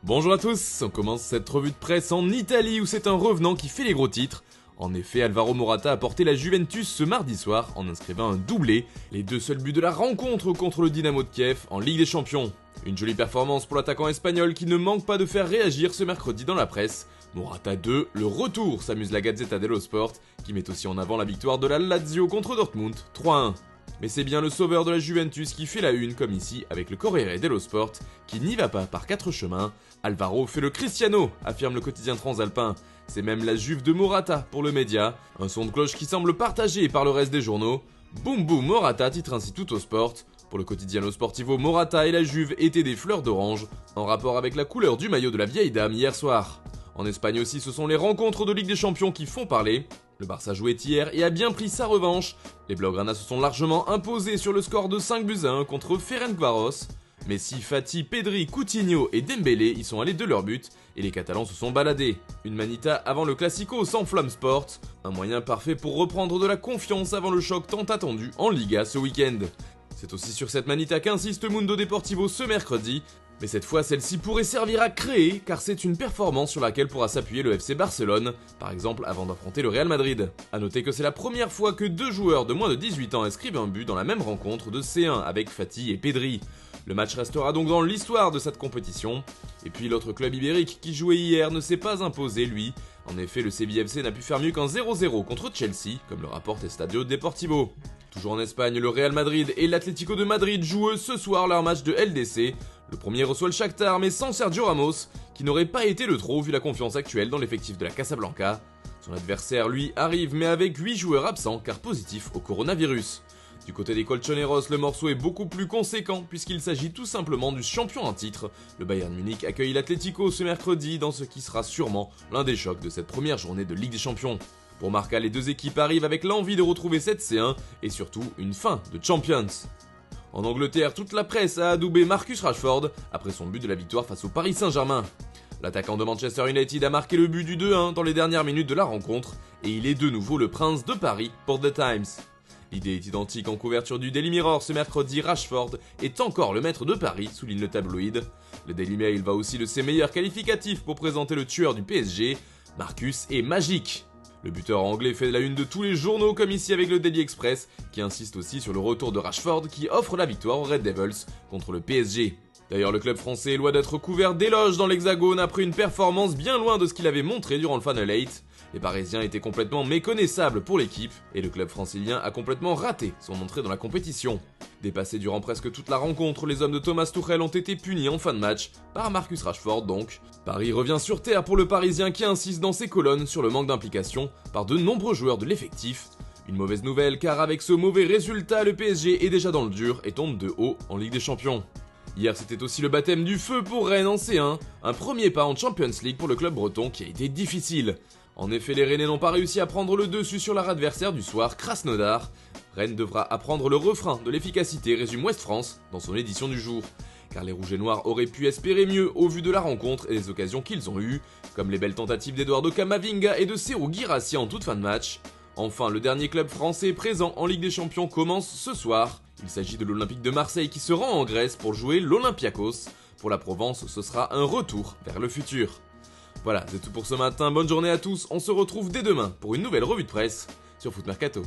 Bonjour à tous, on commence cette revue de presse en Italie où c'est un revenant qui fait les gros titres. En effet, Alvaro Morata a porté la Juventus ce mardi soir en inscrivant un doublé, les deux seuls buts de la rencontre contre le Dynamo de Kiev en Ligue des Champions. Une jolie performance pour l'attaquant espagnol qui ne manque pas de faire réagir ce mercredi dans la presse. Morata 2, le retour, s'amuse la Gazzetta dello Sport, qui met aussi en avant la victoire de la Lazio contre Dortmund, 3-1. Mais c'est bien le sauveur de la Juventus qui fait la une, comme ici avec le Corriere dello Sport, qui n'y va pas par quatre chemins. Alvaro fait le Cristiano, affirme le quotidien transalpin. C'est même la Juve de Morata pour le média, un son de cloche qui semble partagé par le reste des journaux. Boum boum Morata titre ainsi tout au sport. Pour le Quotidiano Sportivo, Morata et la Juve étaient des fleurs d'orange, en rapport avec la couleur du maillot de la vieille dame hier soir. En Espagne aussi, ce sont les rencontres de Ligue des Champions qui font parler. Le Barça jouait hier et a bien pris sa revanche. Les Blaugrana se sont largement imposés sur le score de 5-1 contre Ferencváros. Messi, Fati, Pedri, Coutinho et Dembélé y sont allés de leur but et les Catalans se sont baladés. Une manita avant le Classico sans flamme sport, un moyen parfait pour reprendre de la confiance avant le choc tant attendu en Liga ce week-end. C'est aussi sur cette manita qu'insiste Mundo Deportivo ce mercredi, mais cette fois celle-ci pourrait servir à créer car c'est une performance sur laquelle pourra s'appuyer le FC Barcelone, par exemple avant d'affronter le Real Madrid. A noter que c'est la première fois que deux joueurs de moins de 18 ans inscrivent un but dans la même rencontre de C1 avec Fati et Pedri. Le match restera donc dans l'histoire de cette compétition. Et puis l'autre club ibérique qui jouait hier ne s'est pas imposé lui. En effet, le Sevilla FC n'a pu faire mieux qu'un 0-0 contre Chelsea, comme le rapporte Estadio Deportivo. Toujours en Espagne, le Real Madrid et l'Atlético de Madrid jouent ce soir leur match de LDC. Le premier reçoit le Shakhtar mais sans Sergio Ramos, qui n'aurait pas été le trop vu la confiance actuelle dans l'effectif de la Casablanca. Son adversaire, lui, arrive mais avec 8 joueurs absents car positifs au coronavirus. Du côté des Colchoneros, le morceau est beaucoup plus conséquent puisqu'il s'agit tout simplement du champion en titre. Le Bayern Munich accueille l'Atlético ce mercredi dans ce qui sera sûrement l'un des chocs de cette première journée de Ligue des Champions. Pour Marca, les deux équipes arrivent avec l'envie de retrouver cette C1 et surtout une fin de Champions. En Angleterre, toute la presse a adoubé Marcus Rashford après son but de la victoire face au Paris Saint-Germain. L'attaquant de Manchester United a marqué le but du 2-1 dans les dernières minutes de la rencontre et il est de nouveau le prince de Paris pour The Times. L'idée est identique en couverture du Daily Mirror ce mercredi, Rashford est encore le maître de Paris, souligne le tabloïd. Le Daily Mail va aussi de ses meilleurs qualificatifs pour présenter le tueur du PSG, Marcus est magique. Le buteur anglais fait la une de tous les journaux comme ici avec le Daily Express qui insiste aussi sur le retour de Rashford qui offre la victoire aux Red Devils contre le PSG. D'ailleurs le club français est loin d'être couvert d'éloges dans l'Hexagone après une performance bien loin de ce qu'il avait montré durant le Final 8. Les Parisiens étaient complètement méconnaissables pour l'équipe et le club francilien a complètement raté son entrée dans la compétition. Dépassés durant presque toute la rencontre, les hommes de Thomas Tuchel ont été punis en fin de match, par Marcus Rashford donc. Paris revient sur terre pour le Parisien qui insiste dans ses colonnes sur le manque d'implication par de nombreux joueurs de l'effectif. Une mauvaise nouvelle car avec ce mauvais résultat, le PSG est déjà dans le dur et tombe de haut en Ligue des Champions. Hier c'était aussi le baptême du feu pour Rennes en C1, un premier pas en Champions League pour le club breton qui a été difficile. En effet, les Rennais n'ont pas réussi à prendre le dessus sur leur adversaire du soir, Krasnodar. Rennes devra apprendre le refrain de l'efficacité, résume Ouest France dans son édition du jour. Car les Rouges et Noirs auraient pu espérer mieux au vu de la rencontre et des occasions qu'ils ont eues, comme les belles tentatives d'Eduardo Camavinga et de Serhou Guirassy en toute fin de match. Enfin, le dernier club français présent en Ligue des Champions commence ce soir. Il s'agit de l'Olympique de Marseille qui se rend en Grèce pour jouer l'Olympiakos. Pour la Provence, ce sera un retour vers le futur. Voilà, c'est tout pour ce matin, bonne journée à tous, on se retrouve dès demain pour une nouvelle revue de presse sur Foot Mercato.